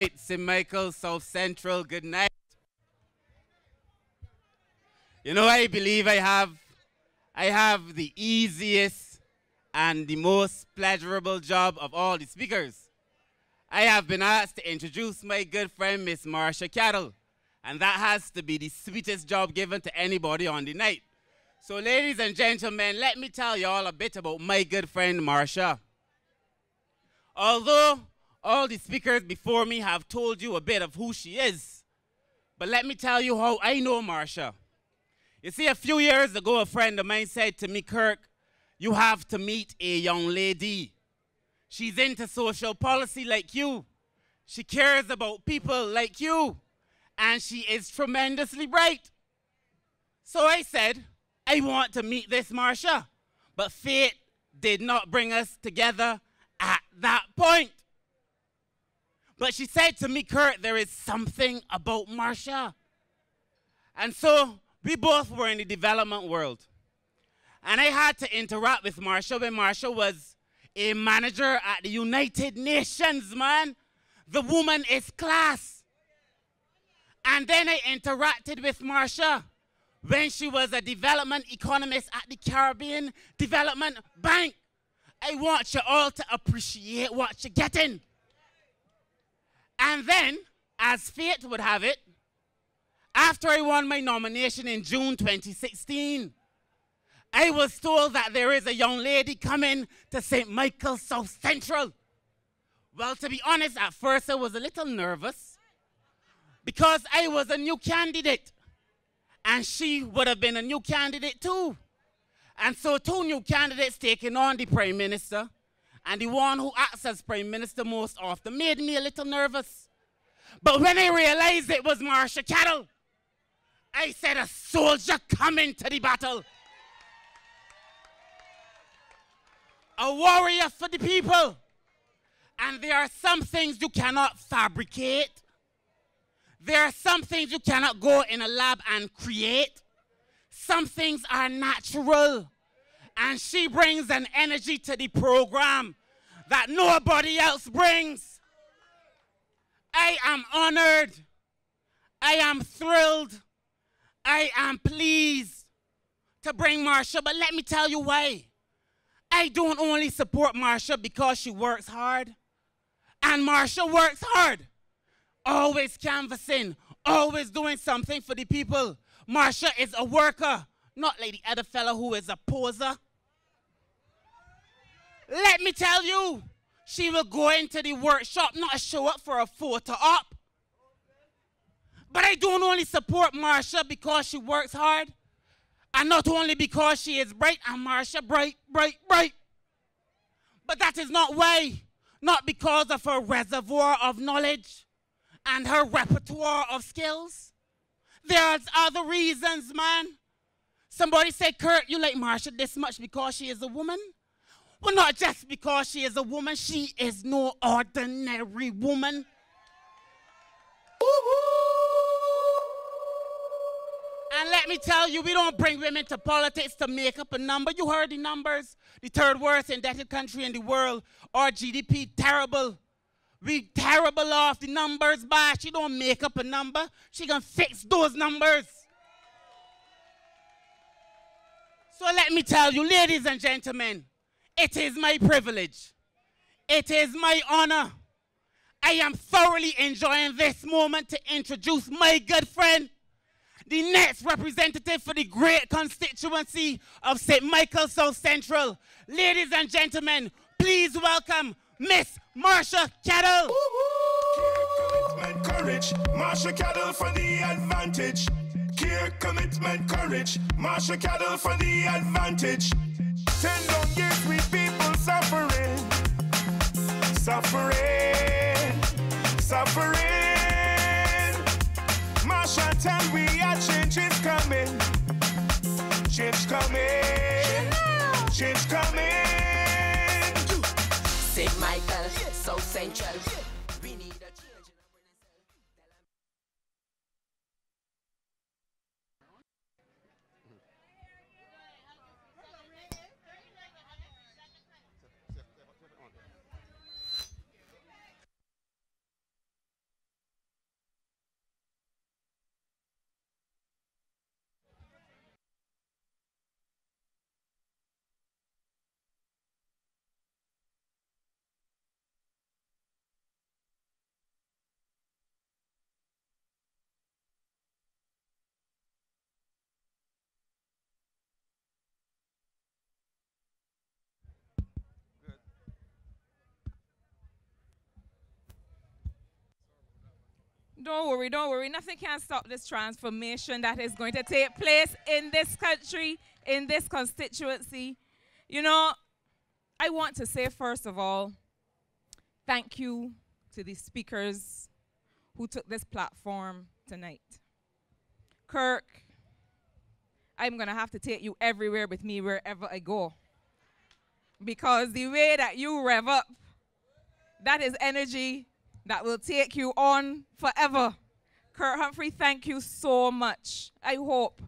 St. Michael, South Central, good night. You know, I believe I have the easiest and the most pleasurable job of all the speakers. I have been asked to introduce my good friend, Miss Marsha Caddle, and that has to be the sweetest job given to anybody on the night. So, ladies and gentlemen, let me tell you all a bit about my good friend, Marsha. Although all the speakers before me have told you a bit of who she is, but let me tell you how I know Marsha. You see, a few years ago, a friend of mine said to me, Kirk, you have to meet a young lady. She's into social policy like you. She cares about people like you. And she is tremendously bright. So I said, I want to meet this Marsha. But fate did not bring us together at that point. But she said to me, Kurt, there is something about Marsha. And so we both were in the development world. And I had to interact with Marsha when Marsha was a manager at the United Nations, man. The woman is class. And then I interacted with Marsha when she was a development economist at the Caribbean Development Bank. I want you all to appreciate what you're getting. And then, as fate would have it, after I won my nomination in June 2016, I was told that there is a young lady coming to St. Michael South Central. Well, to be honest, at first I was a little nervous because I was a new candidate and she would have been a new candidate too. And so two new candidates taking on the Prime Minister, and the one who acts as Prime Minister most often made me a little nervous. But when I realized it was Marsha Caddle, I said, a soldier coming to the battle. A warrior for the people. And there are some things you cannot fabricate. There are some things you cannot go in a lab and create. Some things are natural. And she brings an energy to the program that nobody else brings. I am honored. I am thrilled. I am pleased to bring Marsha, but let me tell you why. I don't only support Marsha because she works hard. And Marsha works hard. Always canvassing, always doing something for the people. Marsha is a worker, not like the other fellow who is a poser. Let me tell you, she will go into the workshop, not show up for a photo op. But I don't only support Marsha because she works hard, and not only because she is bright, and Marsha bright, bright, bright. But that is not why. Not because of her reservoir of knowledge and her repertoire of skills. There's other reasons, man. Somebody said, Kurt, you like Marsha this much because she is a woman? Well, not just because she is a woman. She is no ordinary woman. And let me tell you, we don't bring women to politics to make up a number. You heard the numbers. The third worst indebted country in the world. Our GDP, terrible. We terrible off. The numbers bad. She don't make up a number. She gonna fix those numbers. So let me tell you, ladies and gentlemen, it is my privilege. It is my honor. I am thoroughly enjoying this moment to introduce my good friend, the next representative for the great constituency of St. Michael South Central. Ladies and gentlemen, please welcome Miss Marsha Caddle. Commitment, courage, Marsha Caddle for the advantage. Care, commitment, courage, Marsha Caddle for the advantage. 10 long years we people suffering, suffering, suffering. Marsha tell we a change is coming, change coming, change coming. St. Michael, South Central. Don't worry, don't worry. Nothing can stop this transformation that is going to take place in this country, in this constituency. You know, I want to say, first of all, thank you to the speakers who took this platform tonight. Kirk, I'm going to have to take you everywhere with me wherever I go. Because the way that you rev up, that is energy that will take you on forever. Kirk Humphrey, thank you so much. I hope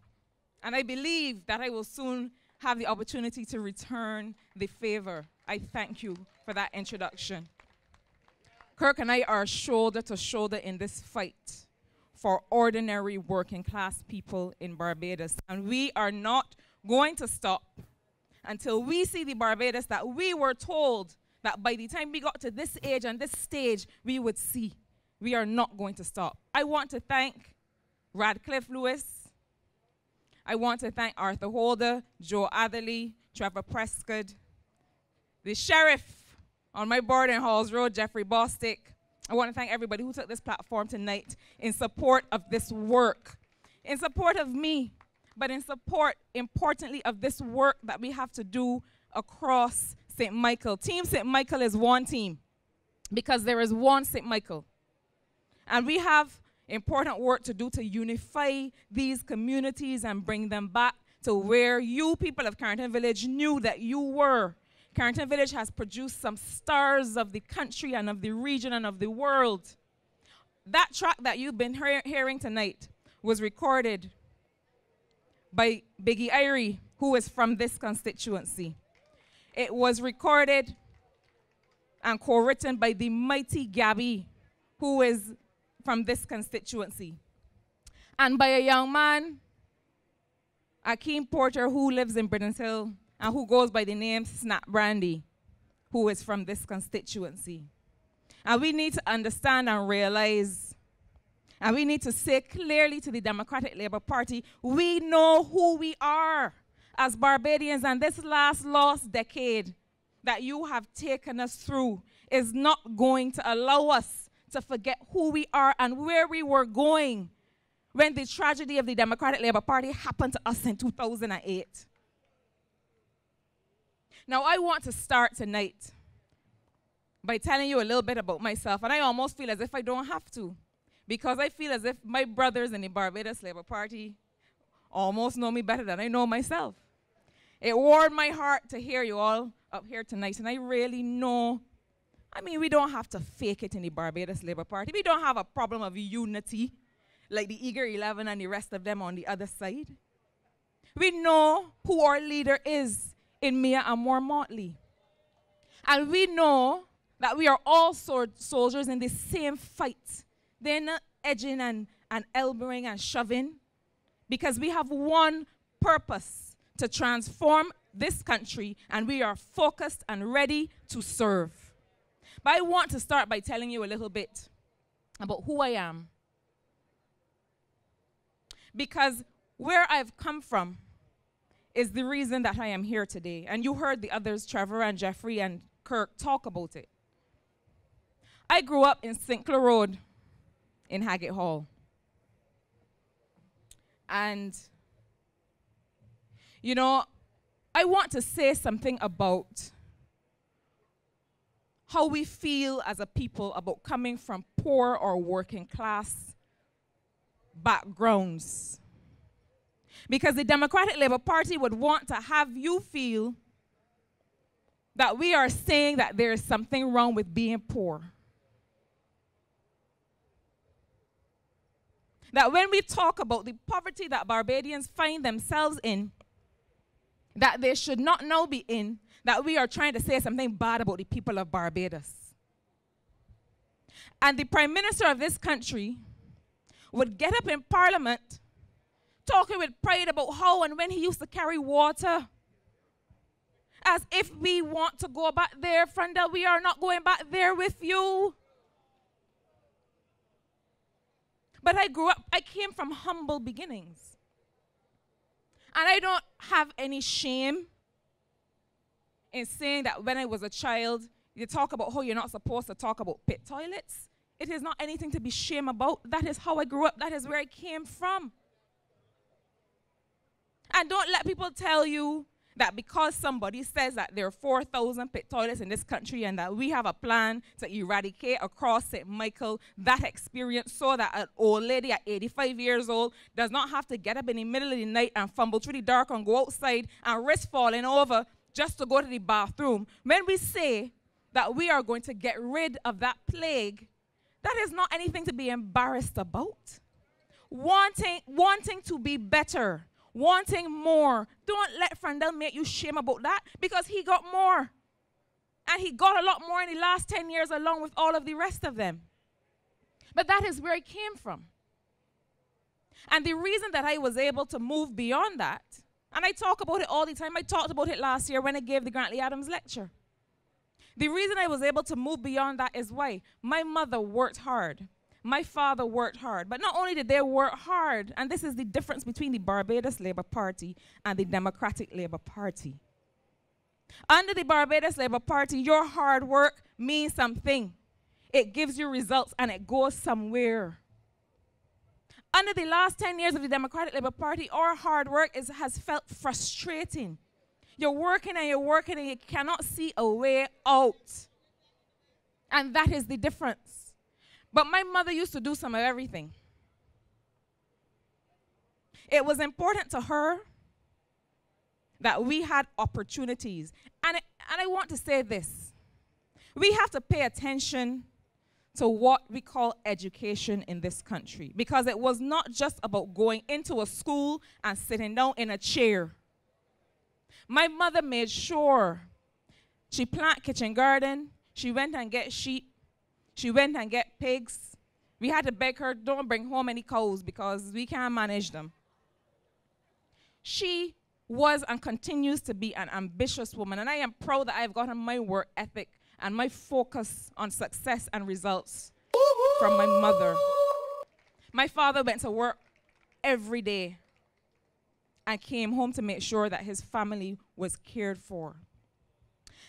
and I believe that I will soon have the opportunity to return the favor. I thank you for that introduction. Kirk and I are shoulder to shoulder in this fight for ordinary working class people in Barbados. And we are not going to stop until we see the Barbados that we were told that by the time we got to this age and this stage, we would see. We are not going to stop. I want to thank Radcliffe Lewis. I want to thank Arthur Holder, Joe Atherley, Trevor Prescott, the sheriff on my board in Halls Road, Jeffrey Bostick. I want to thank everybody who took this platform tonight in support of this work, in support of me, but in support, importantly, of this work that we have to do across St. Michael. Team St. Michael is one team because there is one St. Michael. And we have important work to do to unify these communities and bring them back to where you people of Carrington Village knew that you were. Carrington Village has produced some stars of the country and of the region and of the world. That track that you've been hearing tonight was recorded by Biggie Irie, who is from this constituency. It was recorded and co-written by the mighty Gabby, who is from this constituency. And by a young man, Akeem Porter, who lives in Britons Hill and who goes by the name Snap Brandy, who is from this constituency. And we need to understand and realize, and we need to say clearly to the Democratic Labour Party, we know who we are as Barbadians, and this last lost decade that you have taken us through is not going to allow us to forget who we are and where we were going when the tragedy of the Democratic Labour Party happened to us in 2008. Now, I want to start tonight by telling you a little bit about myself, and I almost feel as if I don't have to, because I feel as if my brothers in the Barbados Labour Party almost know me better than I know myself. It warmed my heart to hear you all up here tonight, and I really know, I mean, we don't have to fake it in the Barbados Labour Party. We don't have a problem of unity like the Eager 11 and the rest of them on the other side. We know who our leader is in Mia Amor Motley. And we know that we are all soldiers in the same fight. They're not edging and elbowing and shoving, because we have one purpose: to transform this country, and we are focused and ready to serve. But I want to start by telling you a little bit about who I am. Because where I've come from is the reason that I am here today. And you heard the others, Trevor and Jeffrey and Kirk, talk about it. I grew up in Sinclair Road in Haggett Hall. And you know, I want to say something about how we feel as a people about coming from poor or working class backgrounds. Because the Democratic Labour Party would want to have you feel that we are saying that there is something wrong with being poor. That when we talk about the poverty that Barbadians find themselves in, that they should not now be in, that we are trying to say something bad about the people of Barbados. And the Prime Minister of this country would get up in Parliament talking with pride about how and when he used to carry water. As if we want to go back there, Frenda, we are not going back there with you. But I came from humble beginnings. And I don't have any shame in saying that when I was a child, you talk about how you're not supposed to talk about pit toilets It is not anything to be ashamed about. That is how I grew up. That is where I came from. And don't let people tell you that because somebody says that there are 4,000 pit toilets in this country and that we have a plan to eradicate across St. Michael that experience so that an old lady at 85 years old does not have to get up in the middle of the night and fumble through the dark and go outside and risk falling over just to go to the bathroom. When we say that we are going to get rid of that plague, that is not anything to be embarrassed about. Wanting to be better, wanting more. Don't let Frandel make you shame about that, because he got more. And he got a lot more in the last 10 years along with all of the rest of them. But that is where he came from. And the reason that I was able to move beyond that, and I talk about it all the time, I talked about it last year when I gave the Grantley Adams lecture. The reason I was able to move beyond that is why my mother worked hard. My father worked hard. But not only did they work hard, and this is the difference between the Barbados Labour Party and the Democratic Labour Party. Under the Barbados Labour Party, your hard work means something. It gives you results and it goes somewhere. Under the last 10 years of the Democratic Labour Party, our hard work has felt frustrating. You're working and you cannot see a way out. And that is the difference. But my mother used to do some of everything. It was important to her that we had opportunities. And I want to say this. We have to pay attention to what we call education in this country, because it was not just about going into a school and sitting down in a chair. My mother made sure she planted kitchen garden. She went and get sheep. She went and get pigs. We had to beg her, don't bring home any cows because we can't manage them. She was and continues to be an ambitious woman, and I am proud that I have gotten my work ethic and my focus on success and results from my mother. My father went to work every day and came home to make sure that his family was cared for.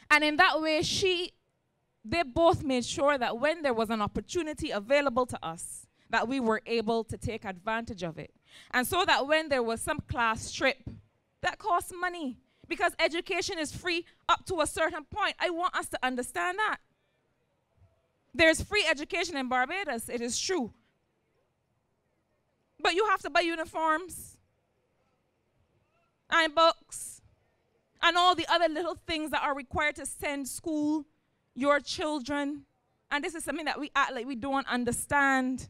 And in that way, they both made sure that when there was an opportunity available to us, that we were able to take advantage of it. And so that when there was some class trip, that costs money, because education is free up to a certain point. I want us to understand that. There's free education in Barbados, it is true. But you have to buy uniforms and books and all the other little things that are required to send school your children. And this is something that we act like we don't understand.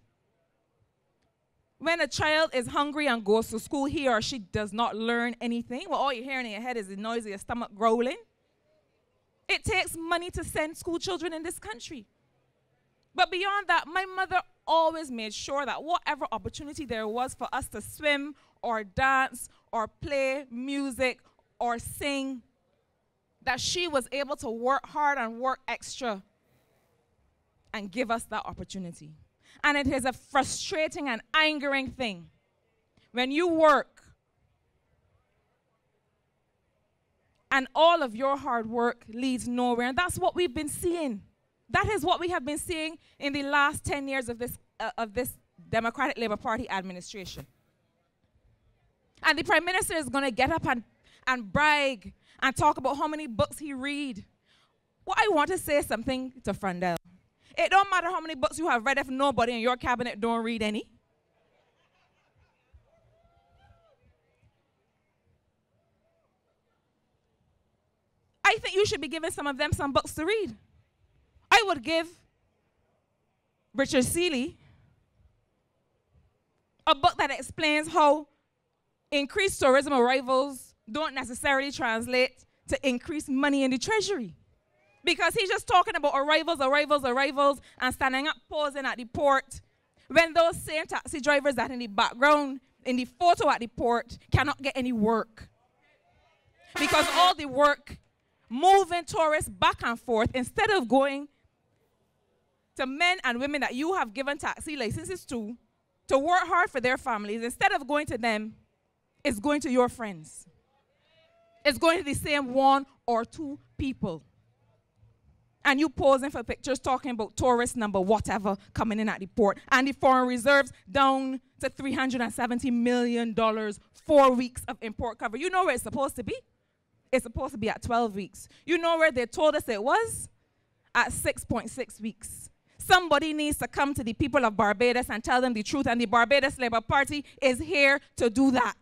When a child is hungry and goes to school, he or she does not learn anything. Well, all you're hearing in your head is the noise of your stomach growling. It takes money to send school children in this country. But beyond that, my mother always made sure that whatever opportunity there was for us to swim or dance or play music or sing, that she was able to work hard and work extra and give us that opportunity. And it is a frustrating and angering thing when you work and all of your hard work leads nowhere. And that's what we've been seeing. That is what we have been seeing in the last 10 years of this Democratic Labour Party administration. And the Prime Minister is going to get up and brag and talk about how many books he read. Well, I want to say something to Frandel. It don't matter how many books you have read if nobody in your cabinet don't read any. I think you should be giving some of them some books to read. I would give Richard Seeley a book that explains how increased tourism arrivals don't necessarily translate to increased money in the treasury. Because he's just talking about arrivals, and standing up posing at the port when those same taxi drivers that in the background, in the photo at the port, cannot get any work. Because all the work, moving tourists back and forth, instead of going to men and women that you have given taxi licenses to work hard for their families, instead of going to them, it's going to your friends. It's going to the same one or two people. And you posing for pictures talking about tourist number whatever coming in at the port. And the foreign reserves down to $370 million, 4 weeks of import cover. You know where it's supposed to be? It's supposed to be at 12 weeks. You know where they told us it was? At 6.6 weeks. Somebody needs to come to the people of Barbados and tell them the truth, and the Barbados Labour Party is here to do that.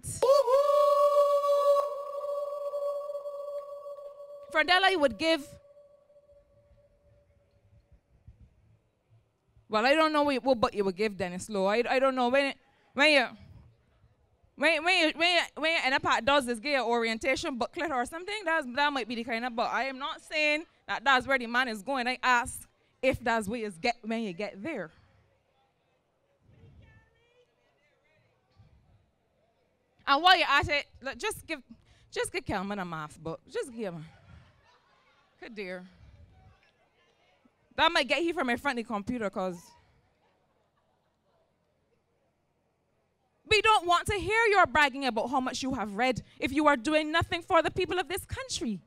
Frandella, you would give, well, I don't know what you would give Dennis Lowe. I don't know when you end up at does this give orientation booklet or something, that might be the kind of, but I am not saying that that's where the man is going. I ask if that's where you get when you get there. And while you're at it, look, just give Kelman a math book. Just give him. Good dear. That might get he from in front of the computer, because we don't want to hear your bragging about how much you have read if you are doing nothing for the people of this country.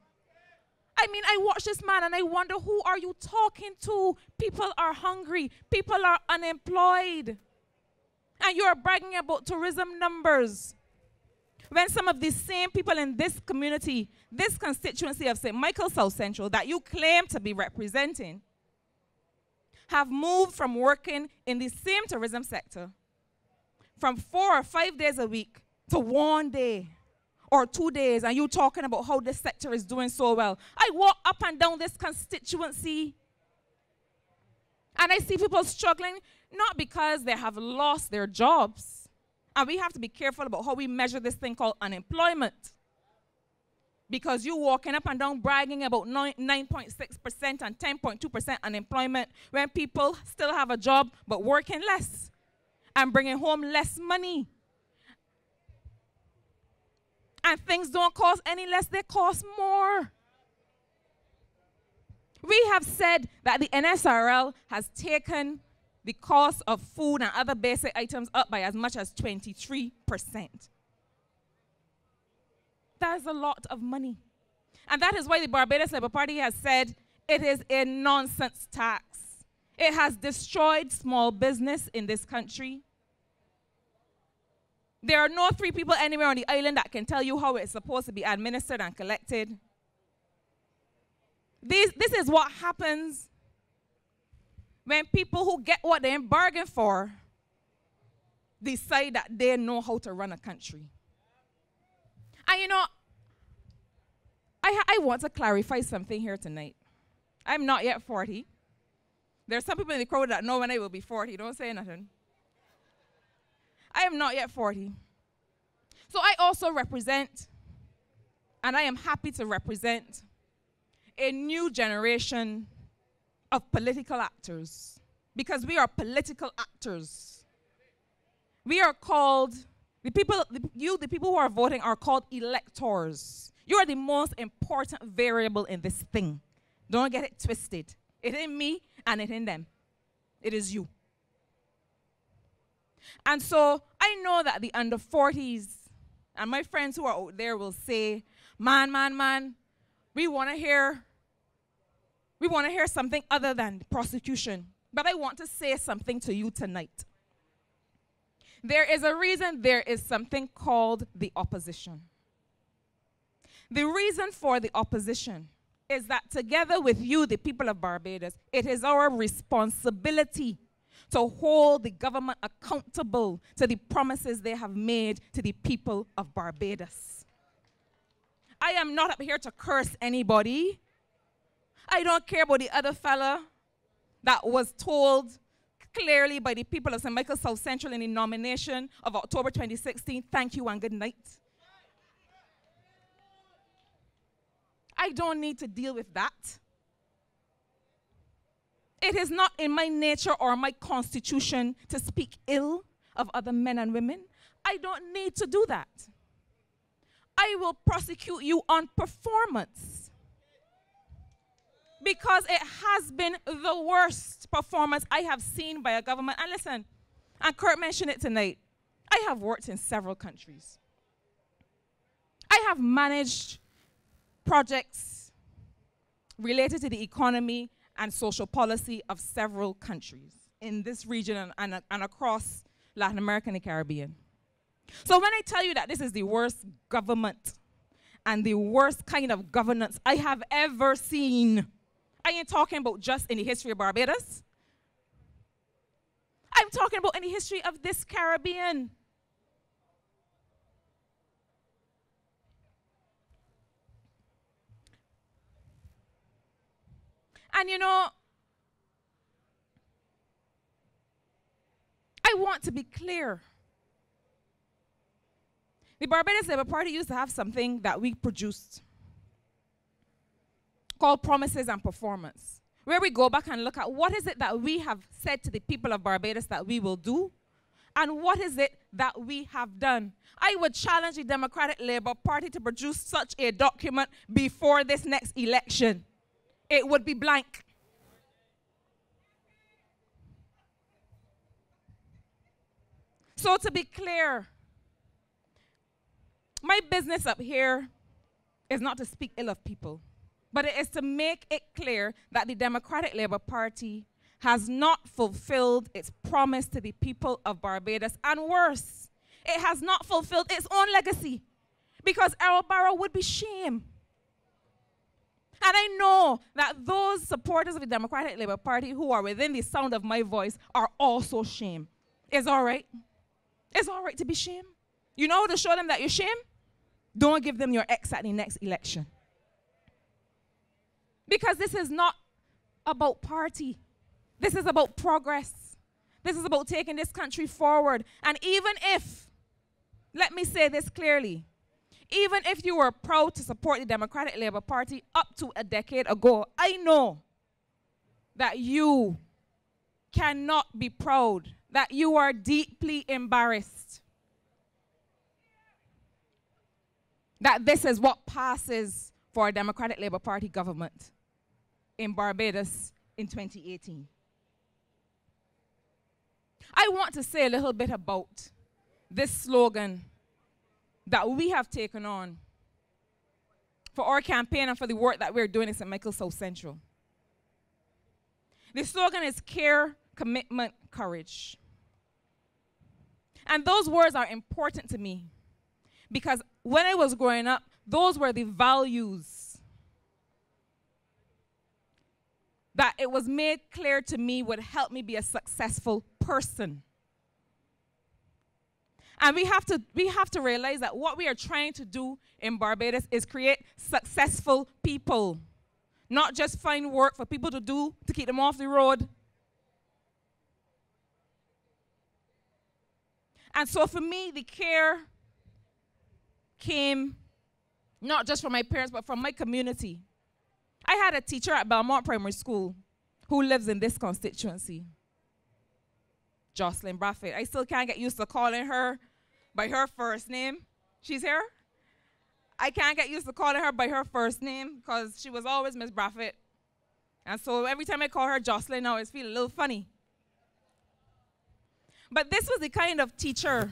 I mean, I watch this man and I wonder, who are you talking to? People are hungry. People are unemployed. And you're bragging about tourism numbers, when some of these same people in this community, this constituency of St. Michael South Central that you claim to be representing, have moved from working in the same tourism sector from 4 or 5 days a week to 1 day or 2 days, and you talking about how this sector is doing so well. I walk up and down this constituency and I see people struggling, not because they have lost their jobs. And we have to be careful about how we measure this thing called unemployment. Because you walking up and down bragging about 9.6% and 10.2% unemployment when people still have a job but working less and bringing home less money. And things don't cost any less, they cost more. We have said that the NSRL has taken the cost of food and other basic items up by as much as 23%. That is a lot of money. And that is why the Barbados Labour Party has said it is a nonsense tax. It has destroyed small business in this country. There are no 3 people anywhere on the island that can tell you how it's supposed to be administered and collected. This is what happens when people who get what they bargained for decide that they know how to run a country. And you know, I want to clarify something here tonight. I'm not yet 40. There's some people in the crowd that know when I will be 40. Don't say nothing. I am not yet 40. So I also represent, and I am happy to represent, a new generation of political actors, because we are political actors. We are called, the people who are voting are called electors. You are the most important variable in this thing. Don't get it twisted. It ain't me and it ain't them. It is you. And so I know that the under 40s and my friends who are out there will say, man, we want to hear something other than prosecution. But I want to say something to you tonight. There is a reason there is something called the opposition. The reason for the opposition is that together with you, the people of Barbados, it is our responsibility to hold the government accountable to the promises they have made to the people of Barbados. I am not up here to curse anybody. I don't care about the other fella that was told clearly by the people of St. Michael South Central in the nomination of October 2016, thank you and good night. I don't need to deal with that. It is not in my nature or my constitution to speak ill of other men and women. I don't need to do that. I will prosecute you on performance, because it has been the worst performance I have seen by a government. And listen, and Kirk mentioned it tonight, I have worked in several countries. I have managed projects related to the economy and social policy of several countries in this region and across Latin America and the Caribbean. So when I tell you that this is the worst government and the worst kind of governance I have ever seen, I ain't talking about just in the history of Barbados. I'm talking about in the history of this Caribbean. And you know, I want to be clear. The Barbados Labour Party used to have something that we produced called Promises and Performance, where we go back and look at what is it that we have said to the people of Barbados that we will do, and what is it that we have done. I would challenge the Democratic Labour Party to produce such a document before this next election. It would be blank. So to be clear, my business up here is not to speak ill of people, but it is to make it clear that the Democratic Labour Party has not fulfilled its promise to the people of Barbados, and worse, it has not fulfilled its own legacy, because Errol Barrow would be shame. And I know that those supporters of the Democratic Labour Party who are within the sound of my voice are also shame. It's all right. It's all right to be shame. You know how to show them that you're shame? Don't give them your X at the next election. Because this is not about party. This is about progress. This is about taking this country forward. And even if, let me say this clearly, even if you were proud to support the Democratic Labour Party up to a decade ago, I know that you cannot be proud, that you are deeply embarrassed, that this is what passes for a Democratic Labour Party government in Barbados in 2018. I want to say a little bit about this slogan that we have taken on for our campaign and for the work that we're doing in St. Michael South Central. The slogan is care, commitment, courage. And those words are important to me because when I was growing up, those were the values that it was made clear to me would help me be a successful person. And we have to realize that what we are trying to do in Barbados is create successful people, not just find work for people to do to keep them off the road. And so for me, the care came not just from my parents, but from my community. I had a teacher at Belmont Primary School who lives in this constituency, Jocelyn Braffett. I still can't get used to calling her by her first name. She's here. I can't get used to calling her by her first name because she was always Miss Braffett. And so every time I call her Jocelyn now, it feels a little funny. But this was the kind of teacher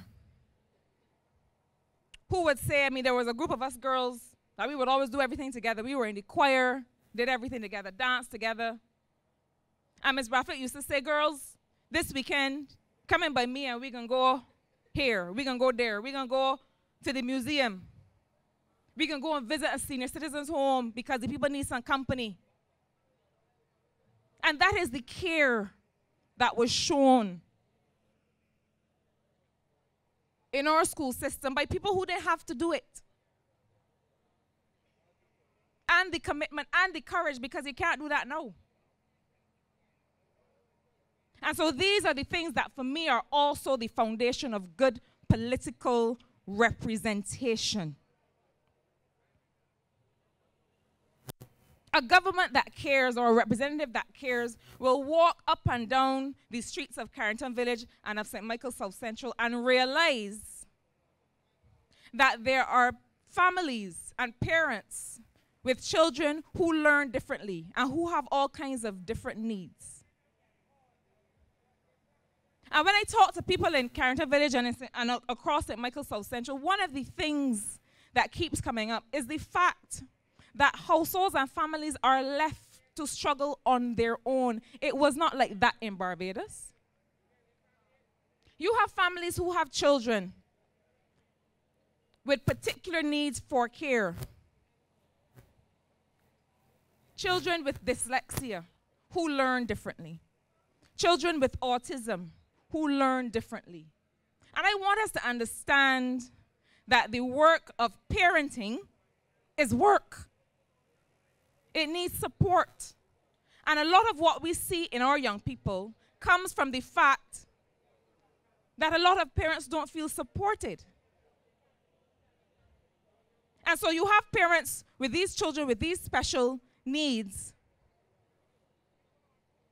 who would say, I mean, there was a group of us girls that we would always do everything together. We were in the choir, did everything together, danced together. And Miss Braffett used to say, girls, this weekend, come in by me and we can go here, we can go there, we can go to the museum. We can go and visit a senior citizens home because the people need some company. And that is the care that was shown in our school system by people who didn't have to do it. And the commitment and the courage, because you can't do that now. And so these are the things that for me are also the foundation of good political representation. A government that cares or a representative that cares will walk up and down the streets of Carrington Village and of St. Michael South Central and realize that there are families and parents with children who learn differently and who have all kinds of different needs. And when I talk to people in Carrington Village and across St. Michael South Central, one of the things that keeps coming up is the fact that households and families are left to struggle on their own. It was not like that in Barbados. You have families who have children with particular needs for care. Children with dyslexia who learn differently. Children with autism who learn differently. And I want us to understand that the work of parenting is work. It needs support. And a lot of what we see in our young people comes from the fact that a lot of parents don't feel supported. And so you have parents with these children with these special needs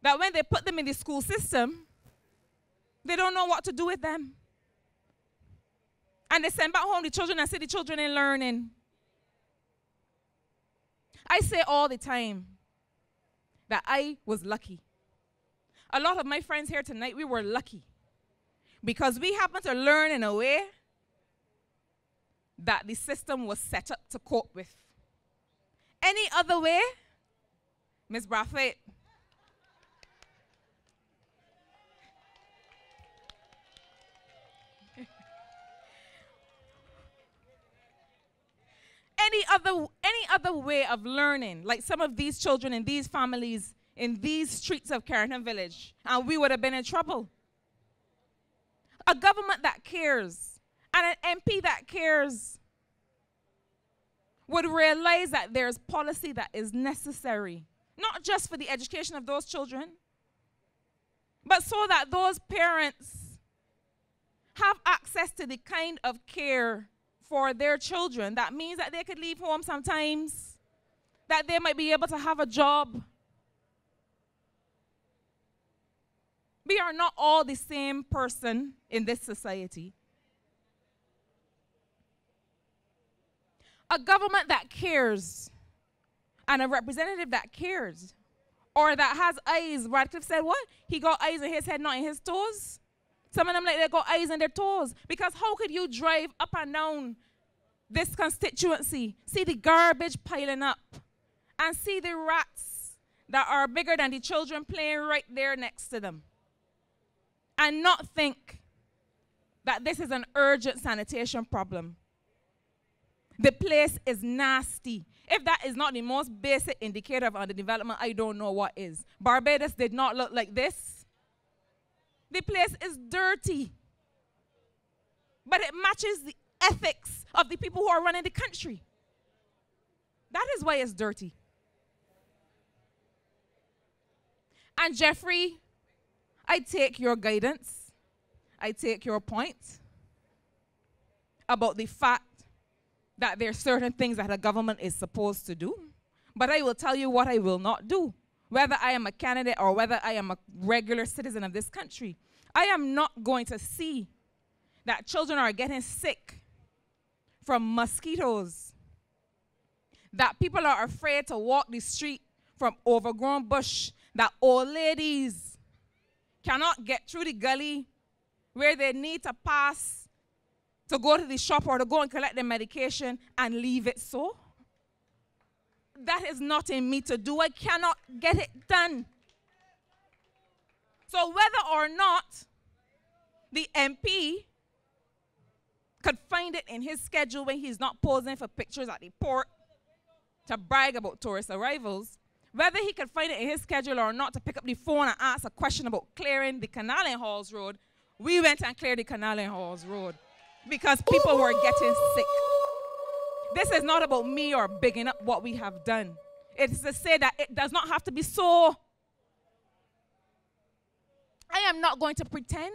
that when they put them in the school system, they don't know what to do with them. And they send back home the children and say the children ain't learning. I say all the time that I was lucky. A lot of my friends here tonight, we were lucky because we happened to learn in a way that the system was set up to cope with. Any other way, Miss Brathwaite, any other way of learning, like some of these children in these families in these streets of Carrington Village, and we would have been in trouble. A government that cares and an MP that cares would realize that there's policy that is necessary, not just for the education of those children, but so that those parents have access to the kind of care for their children. That means that they could leave home sometimes, that they might be able to have a job. We are not all the same person in this society. A government that cares and a representative that cares or that has eyes. Radcliffe said what? He got eyes in his head, not in his toes. Some of them like they got eyes in their toes. Because how could you drive up and down this constituency, see the garbage piling up, and see the rats that are bigger than the children playing right there next to them, and not think that this is an urgent sanitation problem? The place is nasty. If that is not the most basic indicator of underdevelopment, I don't know what is. Barbados did not look like this. The place is dirty. But it matches the ethics of the people who are running the country. That is why it's dirty. And Jeffrey, I take your guidance. I take your point about the fact that there are certain things that a government is supposed to do. But I will tell you what I will not do. Whether I am a candidate or whether I am a regular citizen of this country, I am not going to see that children are getting sick from mosquitoes, that people are afraid to walk the street from overgrown bush, that old ladies cannot get through the gully where they need to pass to go to the shop or to go and collect their medication and leave it so. That is not in me to do. I cannot get it done. So whether or not the MP could find it in his schedule when he's not posing for pictures at the port to brag about tourist arrivals, whether he could find it in his schedule or not to pick up the phone and ask a question about clearing the Canal and Halls Road, we went and cleared the Canal and Halls Road because people were getting sick. This is not about me or bigging up what we have done. It is to say that it does not have to be so. I am not going to pretend.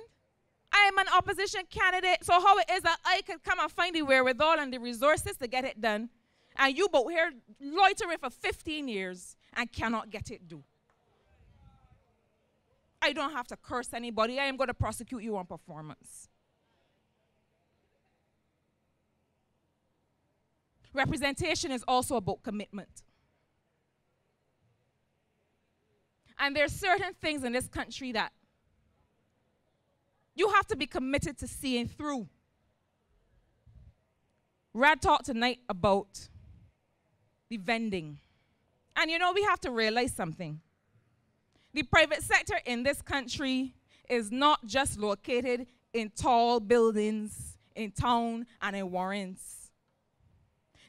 I am an opposition candidate, so how it is that I could come and find the wherewithal and the resources to get it done, and you both here loitering for 15 years and cannot get it done. I don't have to curse anybody. I am going to prosecute you on performance. Representation is also about commitment. And there are certain things in this country that you have to be committed to seeing through. Rad talked tonight about the vending. And you know, we have to realize something. The private sector in this country is not just located in tall buildings, in town, and in warrants.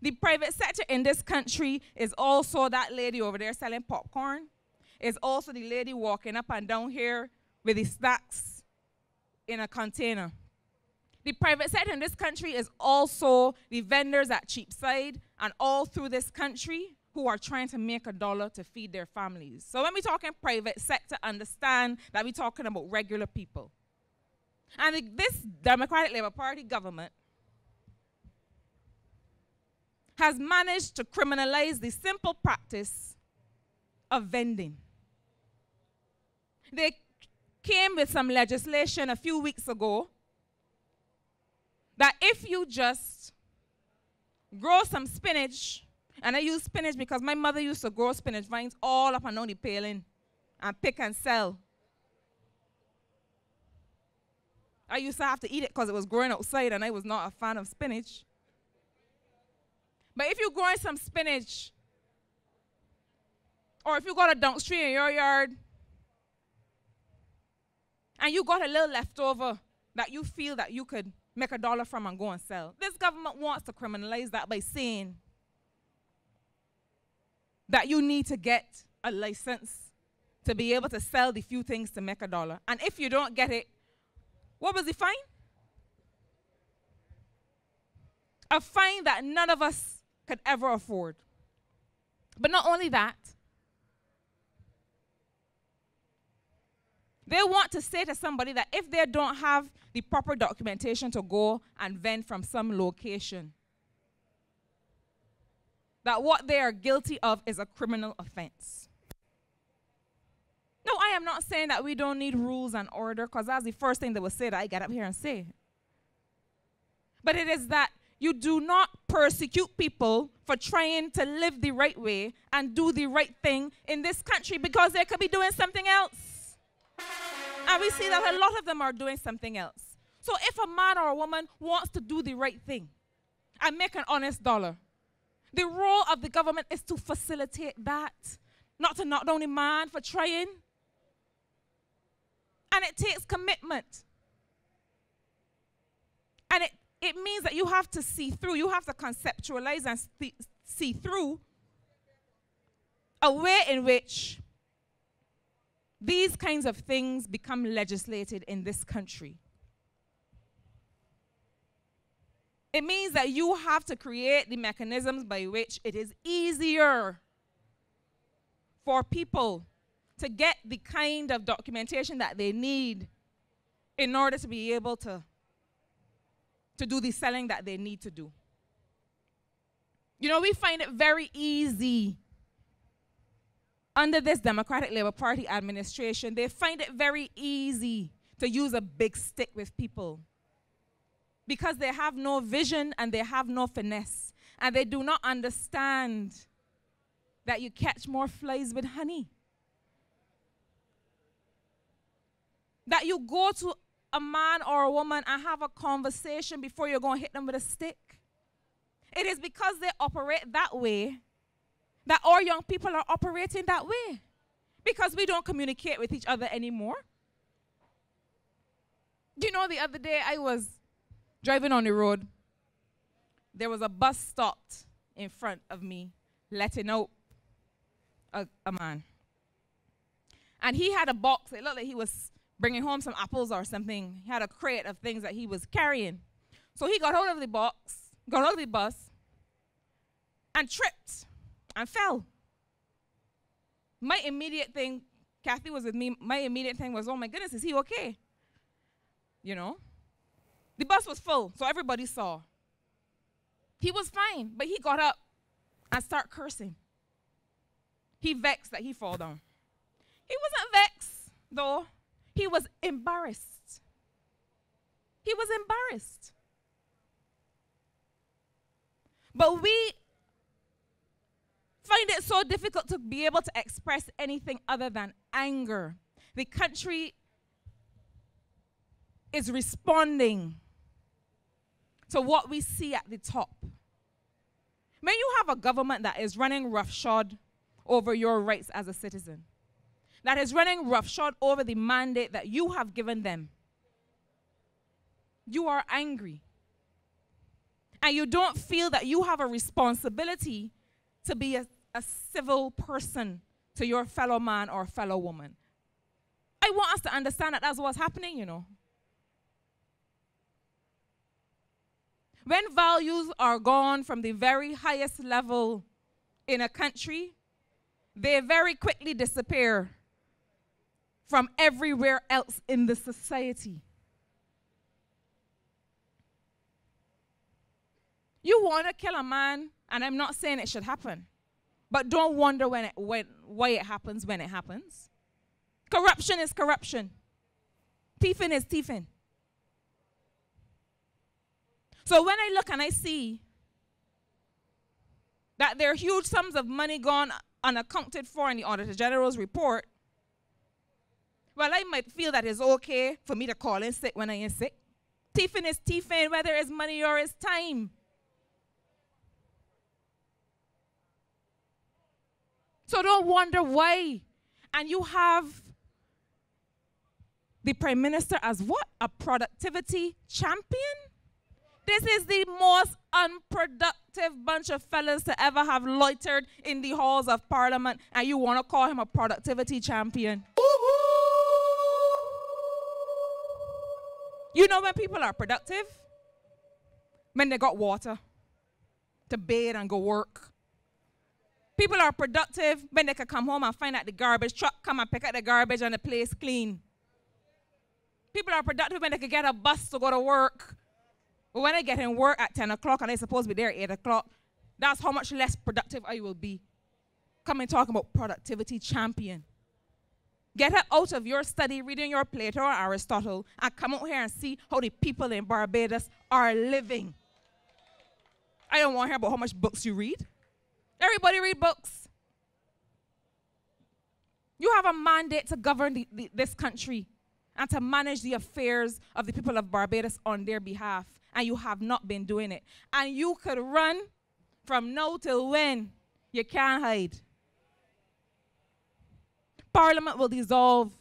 The private sector in this country is also that lady over there selling popcorn. Is also the lady walking up and down here with the snacks in a container. The private sector in this country is also the vendors at Cheapside and all through this country who are trying to make a dollar to feed their families. So when we're talking private sector, understand that we're talking about regular people. And this Democratic Labour Party government has managed to criminalize the simple practice of vending. They came with some legislation a few weeks ago that if you just grow some spinach, and I use spinach because my mother used to grow spinach vines all up and down the paling and pick and sell. I used to have to eat it because it was growing outside and I was not a fan of spinach. But if you're growing some spinach, or if you got a dump tree in your yard, and you got a little leftover that you feel that you could make a dollar from and go and sell, this government wants to criminalize that by saying that you need to get a license to be able to sell the few things to make a dollar. And if you don't get it, what was the fine? A fine that none of us could ever afford. But not only that, they want to say to somebody that if they don't have the proper documentation to go and vend from some location, that what they are guilty of is a criminal offense. No, I am not saying that we don't need rules and order, because that's the first thing they will say that I get up here and say. But it is that you do not persecute people for trying to live the right way and do the right thing in this country, because they could be doing something else. And we see that a lot of them are doing something else. So if a man or a woman wants to do the right thing and make an honest dollar, the role of the government is to facilitate that, not to knock down the man for trying. And it takes commitment. And it means that you have to see through, you have to conceptualize and see through a way in which these kinds of things become legislated in this country. It means that you have to create the mechanisms by which it is easier for people to get the kind of documentation that they need in order to be able to do the selling that they need to do. You know, we find it very easy under this Democratic Labour Party administration. They find it very easy to use a big stick with people because they have no vision and they have no finesse, and they do not understand that you catch more flies with honey. That you go to a man or a woman and have a conversation before you're going to hit them with a stick. It is because they operate that way that our young people are operating that way, because we don't communicate with each other anymore. You know, the other day I was driving on the road. There was a bus stopped in front of me, letting out a man. And he had a box. It looked like he was bringing home some apples or something. He had a crate of things that he was carrying. So he got out of the box, got out of the bus, and tripped and fell. My immediate thing, Kathy was with me, my immediate thing was, oh my goodness, is he okay? You know? The bus was full, so everybody saw. He was fine, but he got up and started cursing. He vexed that he fall down. He wasn't vexed, though. He was embarrassed. He was embarrassed. But we find it so difficult to be able to express anything other than anger. The country is responding to what we see at the top. When you have a government that is running roughshod over your rights as a citizen, that is running roughshod over the mandate that you have given them. You are angry. And you don't feel that you have a responsibility to be a civil person to your fellow man or fellow woman. I want us to understand that that's what's happening, you know. When values are gone from the very highest level in a country, they very quickly disappear from everywhere else in the society. You want to kill a man, and I'm not saying it should happen, but don't wonder why it happens when it happens. Corruption is corruption. Thieving is thieving. So when I look and I see that there are huge sums of money gone unaccounted for in the Auditor General's report, well, I might feel that it's okay for me to call in sick when I am sick. Thieving is thieving, whether it's money or it's time. So don't wonder why. And you have the Prime Minister as what? A productivity champion? This is the most unproductive bunch of fellas to ever have loitered in the halls of Parliament, and you want to call him a productivity champion? You know when people are productive? When they got water to bathe and go work. People are productive when they can come home and find that the garbage truck come and pick up the garbage and the place clean. People are productive when they can get a bus to go to work. But when I get in work at 10 o'clock and I'm supposed to be there at 8 o'clock, that's how much less productive I will be. Come and talk about productivity champion. Get her out of your study reading your Plato or Aristotle and come out here and see how the people in Barbados are living. I don't want to hear about how much books you read. Everybody read books. You have a mandate to govern this country and to manage the affairs of the people of Barbados on their behalf, and you have not been doing it. And you could run from now till when? You can't hide. Parliament will dissolve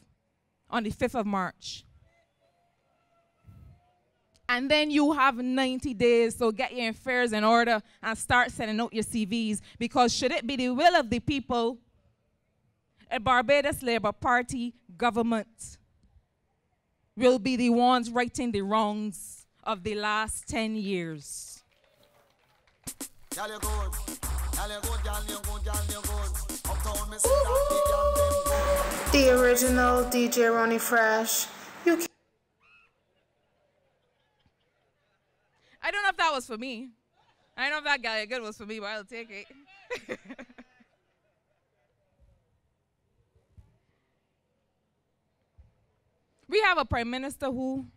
on the 5th of March. And then you have 90 days, so get your affairs in order and start sending out your CVs. Because should it be the will of the people, a Barbados Labour Party government will be the ones righting the wrongs of the last 10 years. The original DJ Ronnie Fresh. You can I don't know if that was for me. I don't know if that guy good was for me, but I'll take it. We have a Prime Minister who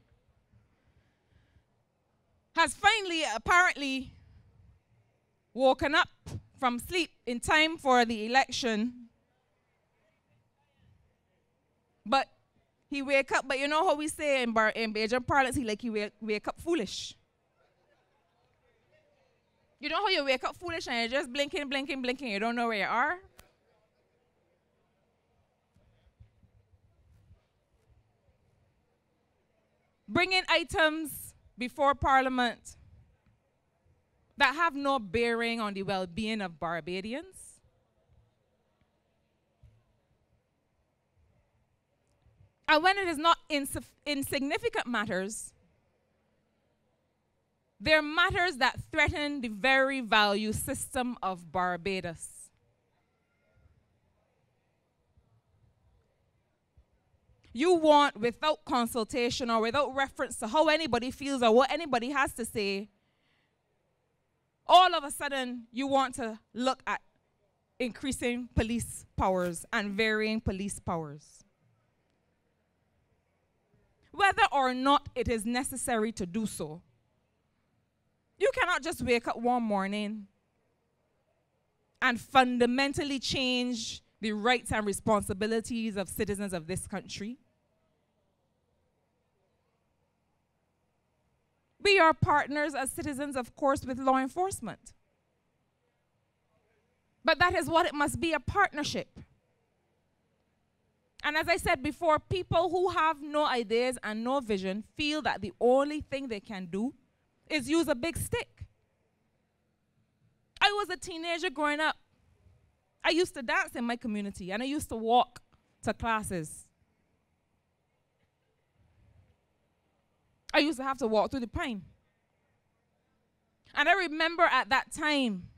has finally, apparently, woken up from sleep in time for the election. But he wake up, but you know how we say in Bajan parlance, he wake up foolish. You know how you wake up foolish and you're just blinking, blinking, blinking, you don't know where you are? Bringing items before Parliament that have no bearing on the well-being of Barbadians. And when it is not insignificant matters, they're matters that threaten the very value system of Barbados. You want, without consultation or without reference to how anybody feels or what anybody has to say, all of a sudden you want to look at increasing police powers and varying police powers. Whether or not it is necessary to do so. You cannot just wake up one morning and fundamentally change the rights and responsibilities of citizens of this country. We are partners as citizens, of course, with law enforcement. But that is what it must be, a partnership. And as I said before, people who have no ideas and no vision feel that the only thing they can do is use a big stick. I was a teenager growing up. I used to dance in my community, and I used to walk to classes. I used to have to walk through the pine. And I remember at that time,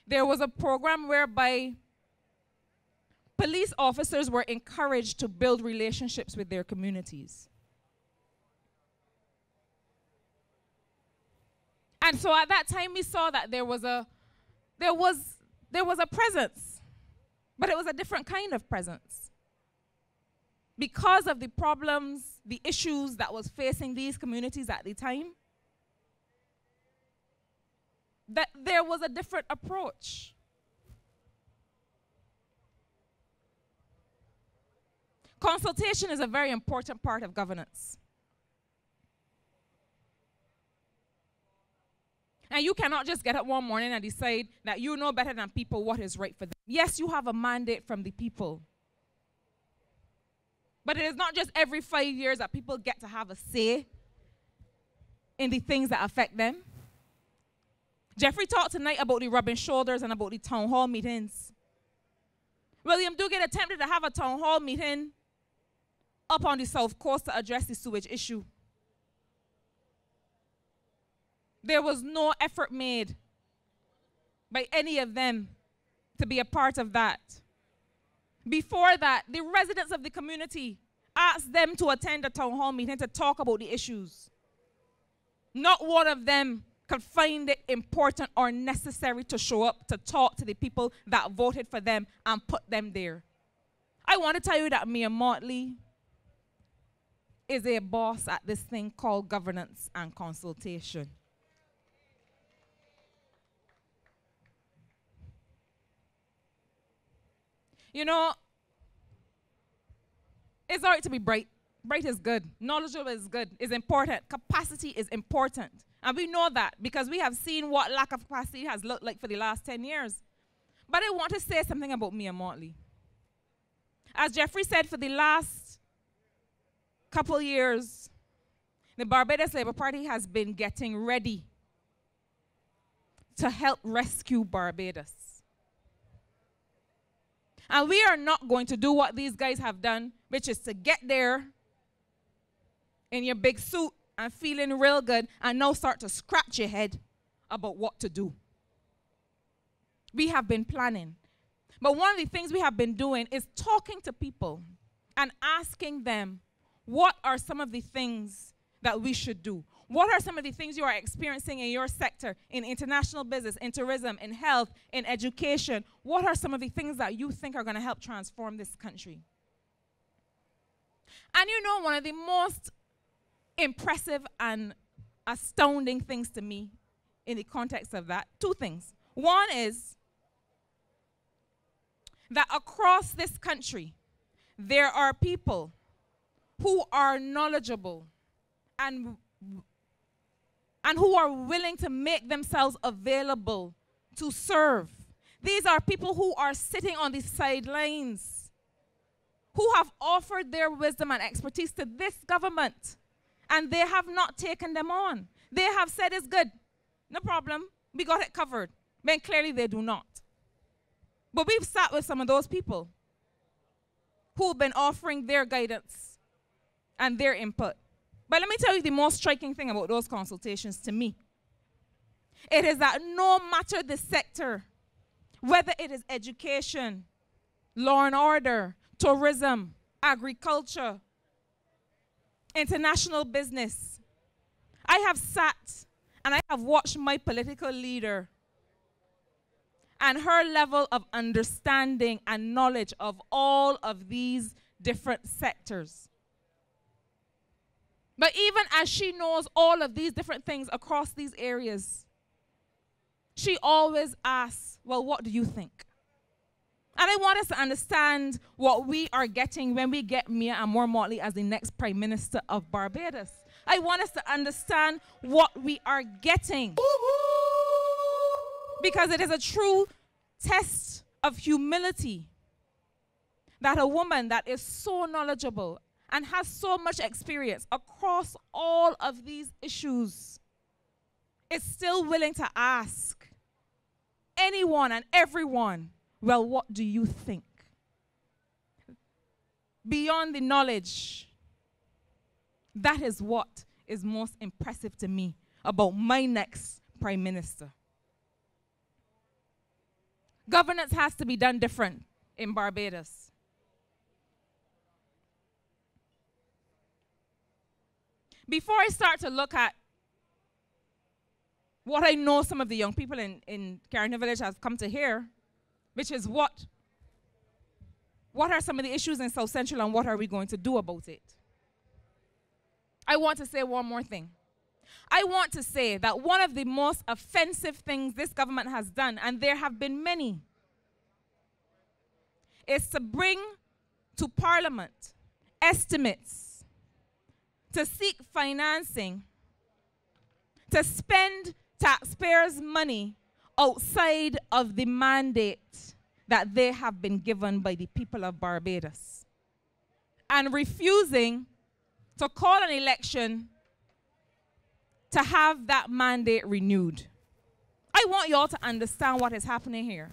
there was a program whereby police officers were encouraged to build relationships with their communities. And so at that time we saw that there was a presence, but it was a different kind of presence. Because of the problems, the issues that was facing these communities at the time, that there was a different approach. Consultation is a very important part of governance. And you cannot just get up one morning and decide that you know better than people what is right for them. Yes, you have a mandate from the people. But it is not just every 5 years that people get to have a say in the things that affect them. Jeffrey talked tonight about the rubbing shoulders and about the town hall meetings. William Dugan attempted to have a town hall meeting up on the South Coast to address the sewage issue. There was no effort made by any of them to be a part of that. Before that, the residents of the community asked them to attend a town hall meeting to talk about the issues. Not one of them could find it important or necessary to show up to talk to the people that voted for them and put them there. I want to tell you that Mayor Motley is a boss at this thing called governance and consultation. You know, it's all right to be bright. Bright is good. Knowledgeable is good. It's important. Capacity is important. And we know that because we have seen what lack of capacity has looked like for the last 10 years. But I want to say something about Mayor Motley. As Jeffrey said, for the last couple years, the Barbados Labour Party has been getting ready to help rescue Barbados. And we are not going to do what these guys have done, which is to get there in your big suit and feeling real good and now start to scratch your head about what to do. We have been planning. But one of the things we have been doing is talking to people and asking them, what are some of the things that we should do? What are some of the things you are experiencing in your sector, in international business, in tourism, in health, in education? What are some of the things that you think are going to help transform this country? And you know, one of the most impressive and astounding things to me in the context of that, two things. One is that across this country, there are people who are knowledgeable and who are willing to make themselves available to serve. These are people who are sitting on the sidelines, who have offered their wisdom and expertise to this government, and they have not taken them on. They have said it's good, no problem, we got it covered. But clearly they do not. But we've sat with some of those people who've been offering their guidance and their input. But let me tell you the most striking thing about those consultations to me. It is that no matter the sector, whether it is education, law and order, tourism, agriculture, international business, I have sat and I have watched my political leader and her level of understanding and knowledge of all of these different sectors. But even as she knows all of these different things across these areas, she always asks, well, what do you think? And I want us to understand what we are getting when we get Mia Amor Motley as the next Prime Minister of Barbados. I want us to understand what we are getting. Because it is a true test of humility that a woman that is so knowledgeable and has so much experience across all of these issues is still willing to ask anyone and everyone, well, what do you think? Beyond the knowledge, that is what is most impressive to me about my next prime minister. Governance has to be done different in Barbados. Before I start to look at what I know some of the young people in Carrington Village have come to hear, which is what are some of the issues in South Central and what are we going to do about it? I want to say one more thing. I want to say that one of the most offensive things this government has done, and there have been many, is to bring to Parliament estimates to seek financing to spend taxpayers' money outside of the mandate that they have been given by the people of Barbados, and refusing to call an election to have that mandate renewed. I want you all to understand what is happening here.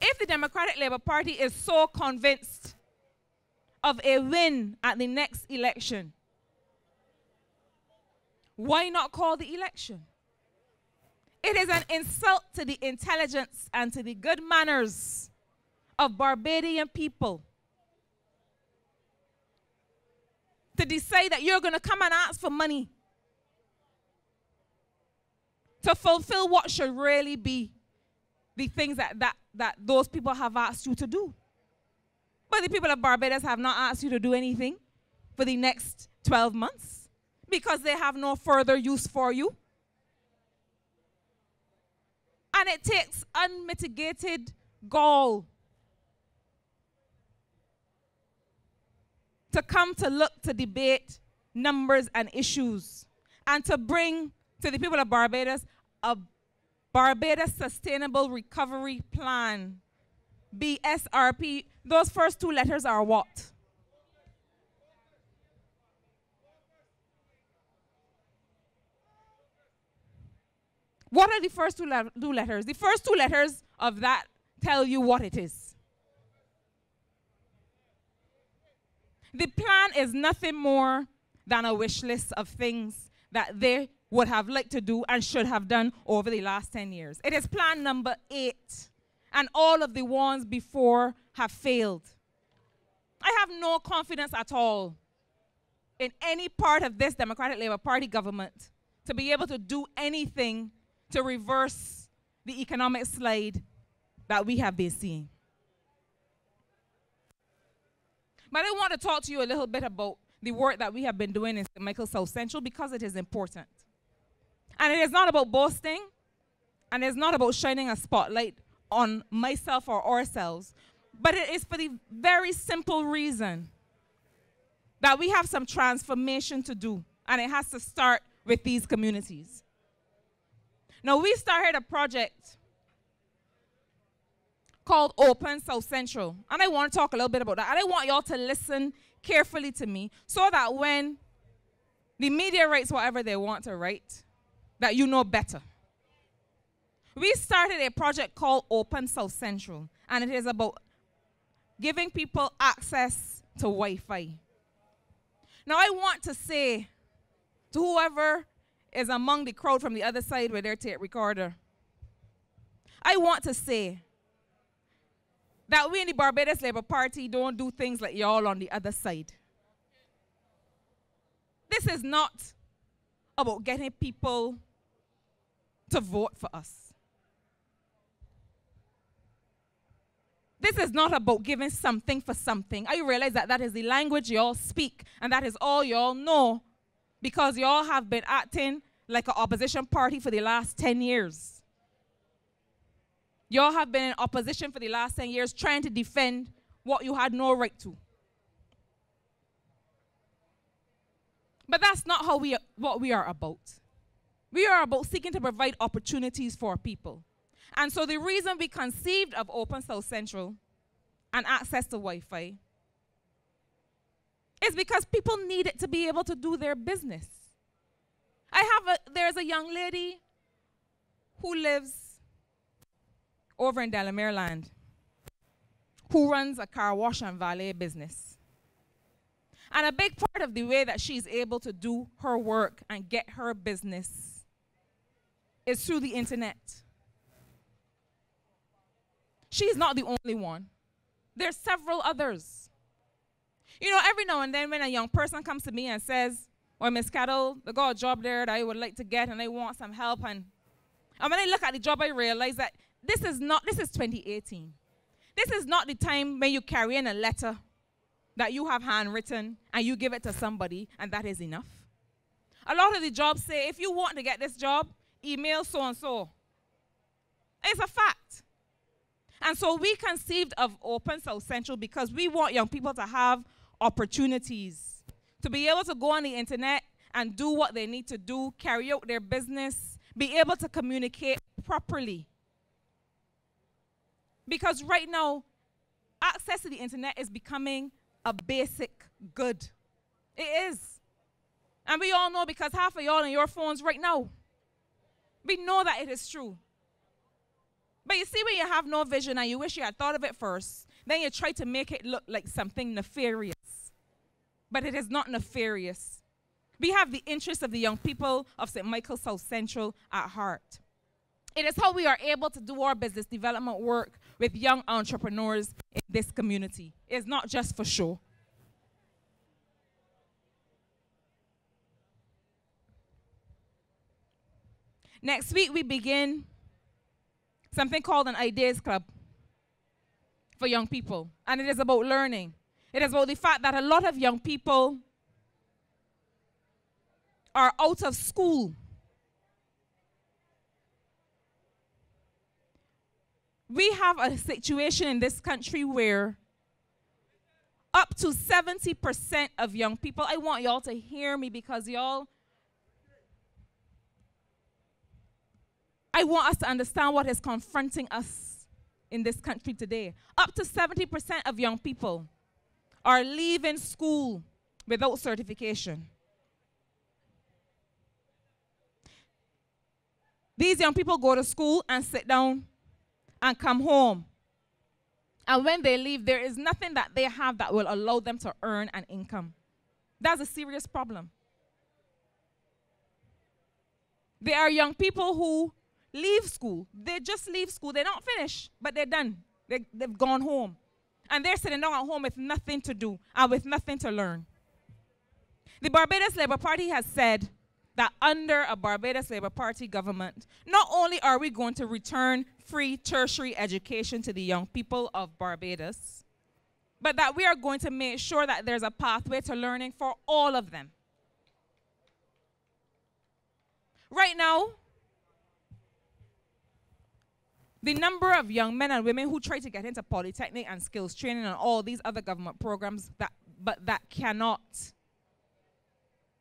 If the Democratic Labour Party is so convinced of a win at the next election, why not call the election? It is an insult to the intelligence and to the good manners of Barbadian people to decide that you're going to come and ask for money to fulfill what should really be the things that those people have asked you to do. But the people of Barbados have not asked you to do anything for the next 12 months because they have no further use for you. And it takes unmitigated gall to come to look to debate numbers and issues and to bring to the people of Barbados a Barbados Sustainable Recovery Plan, BSRP. Those first two letters are what? What are the first two letters? The first two letters of that tell you what it is. The plan is nothing more than a wish list of things that they would have liked to do and should have done over the last 10 years. It is plan number 8, and all of the ones before have failed. I have no confidence at all in any part of this Democratic Labour Party government to be able to do anything to reverse the economic slide that we have been seeing. But I want to talk to you a little bit about the work that we have been doing in St. Michael South Central because it is important. And it is not about boasting, and it's not about shining a spotlight on myself or ourselves, but it is for the very simple reason that we have some transformation to do, and it has to start with these communities. Now, we started a project called Open South Central, and I want to talk a little bit about that, and I want y'all to listen carefully to me so that when the media writes whatever they want to write, that you know better. We started a project called Open South Central, and it is about giving people access to Wi-Fi. Now, I want to say to whoever is among the crowd from the other side with their tape recorder, I want to say that we in the Barbados Labour Party don't do things like y'all on the other side. This is not about getting people to vote for us. This is not about giving something for something. I realize that that is the language y'all speak, and that is all y'all know, because y'all have been acting like an opposition party for the last 10 years. Y'all have been in opposition for the last 10 years trying to defend what you had no right to. But that's not what we are about. We are about seeking to provide opportunities for people. And so the reason we conceived of Open South Central and access to Wi-Fi is because people need it to be able to do their business. There's a young lady who lives over in Delamere Land who runs a car wash and valet business. And a big part of the way that she's able to do her work and get her business is through the internet. She's not the only one. There's several others. You know, every now and then when a young person comes to me and says, well, Miss Caddle, I got a job there that I would like to get and I want some help. And when I look at the job, I realize that this is 2018. This is not the time when you carry in a letter that you have handwritten and you give it to somebody and that is enough. A lot of the jobs say, if you want to get this job, email so-and-so. It's a fact. And so we conceived of Open South Central because we want young people to have opportunities, to be able to go on the internet and do what they need to do, carry out their business, be able to communicate properly. Because right now, access to the internet is becoming a basic good. It is. And we all know because half of y'all on your phones right now. We know that it is true. But you see, when you have no vision and you wish you had thought of it first, then you try to make it look like something nefarious. But it is not nefarious. We have the interests of the young people of St. Michael South Central at heart. It is how we are able to do our business development work with young entrepreneurs in this community. It's not just for show. Next week, we begin something called an Ideas Club for young people. And it is about learning. It is about the fact that a lot of young people are out of school. We have a situation in this country where up to 70% of young people, I want y'all to hear me because y'all, I want us to understand what is confronting us in this country today. Up to 70% of young people are leaving school without certification. These young people go to school and sit down and come home. And when they leave, there is nothing that they have that will allow them to earn an income. That's a serious problem. There are young people who leave school. They just leave school. They're not finished, but they're done. They've gone home. And they're sitting down at home with nothing to do and with nothing to learn. The Barbados Labour Party has said that under a Barbados Labour Party government, not only are we going to return free tertiary education to the young people of Barbados, but that we are going to make sure that there's a pathway to learning for all of them. Right now, the number of young men and women who try to get into polytechnic and skills training and all these other government programs that cannot.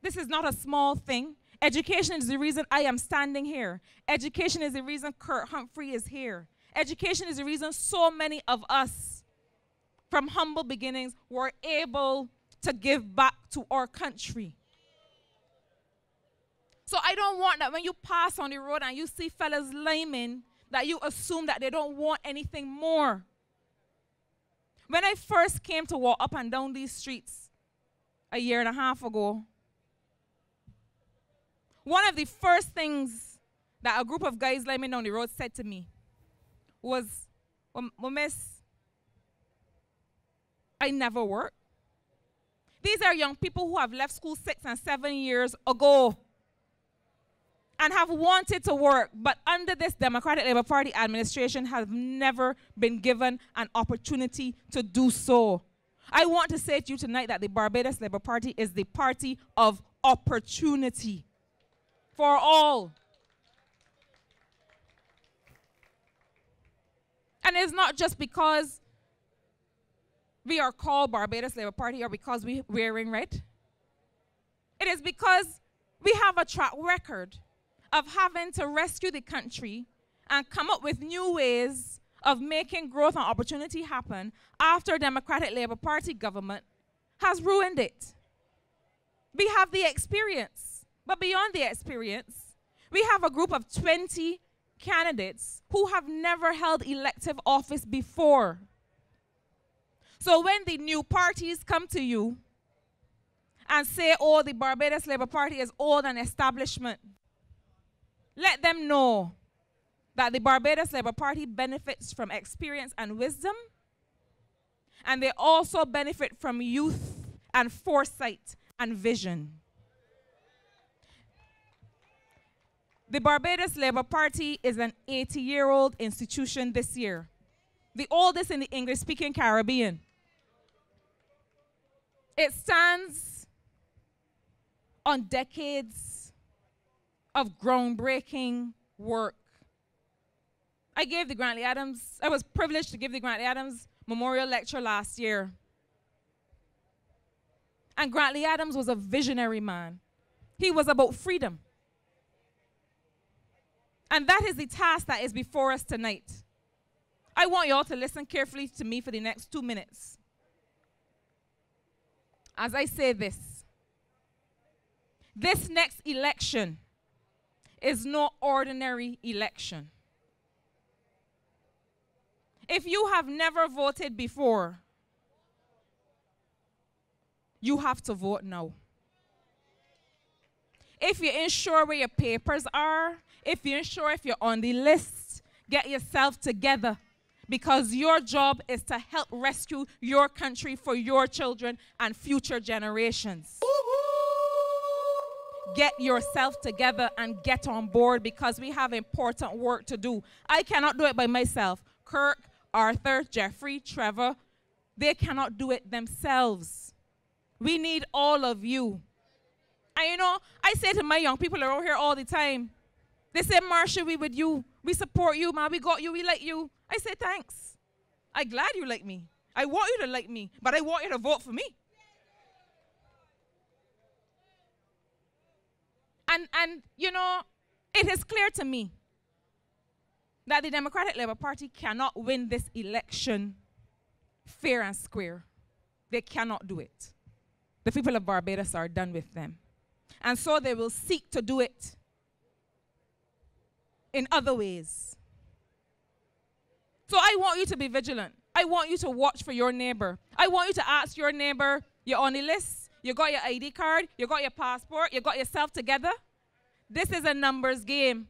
This is not a small thing. Education is the reason I am standing here. Education is the reason Kirk Humphrey is here. Education is the reason so many of us from humble beginnings were able to give back to our country. So I don't want that when you pass on the road and you see fellas liming, that you assume that they don't want anything more. When I first came to walk up and down these streets a year and a half ago, one of the first things that a group of guys liming down the road said to me was, well, miss, I never work. These are young people who have left school 6 and 7 years ago and have wanted to work, but under this Democratic Labour Party administration have never been given an opportunity to do so. I want to say to you tonight that the Barbados Labour Party is the party of opportunity for all. And it's not just because we are called Barbados Labour Party or because we're wearing red. It is because we have a track record of having to rescue the country and come up with new ways of making growth and opportunity happen after Democratic Labour Party government has ruined it. We have the experience, but beyond the experience, we have a group of 20 candidates who have never held elective office before. So when the new parties come to you and say, oh, the Barbados Labour Party is old and establishment, let them know that the Barbados Labour Party benefits from experience and wisdom, and they also benefit from youth and foresight and vision. The Barbados Labour Party is an 80-year-old institution this year, the oldest in the English-speaking Caribbean. It stands on decades of groundbreaking work. I was privileged to give the Grantley Adams Memorial Lecture last year. And Grantley Adams was a visionary man. He was about freedom. And that is the task that is before us tonight. I want you all to listen carefully to me for the next 2 minutes. As I say this next election is no ordinary election. If you have never voted before, you have to vote now. If you're unsure where your papers are, if you're unsure if you're on the list, get yourself together, because your job is to help rescue your country for your children and future generations. Get yourself together and get on board, because we have important work to do. I cannot do it by myself. Kirk, Arthur, Jeffrey, Trevor, they cannot do it themselves. We need all of you. And you know, I say to my young people around here all the time, they say, Marsha, we with you. We support you, man. We got you. We like you. I say, thanks. I'm glad you like me. I want you to like me, but I want you to vote for me. And you know, it is clear to me that the Democratic Labour Party cannot win this election fair and square. They cannot do it. The people of Barbados are done with them. And so they will seek to do it in other ways. So I want you to be vigilant. I want you to watch for your neighbor. I want you to ask your neighbor, you're on the list, you got your ID card, you got your passport, you got yourself together. This is a numbers game.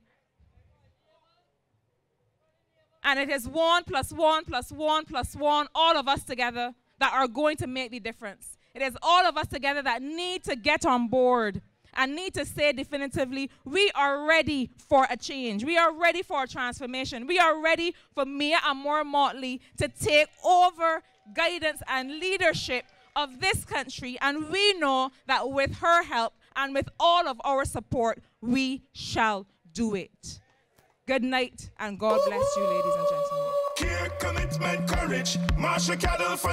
And it is 1 + 1 + 1 + 1, all of us together, that are going to make the difference. It is all of us together that need to get on board and need to say definitively, we are ready for a change. We are ready for a transformation. We are ready for Mia Amor Motley to take over guidance and leadership of this country. And we know that with her help and with all of our support, we shall do it. Good night, and God bless you, ladies and gentlemen. Kirk, commitment, courage. Marsha Caddle for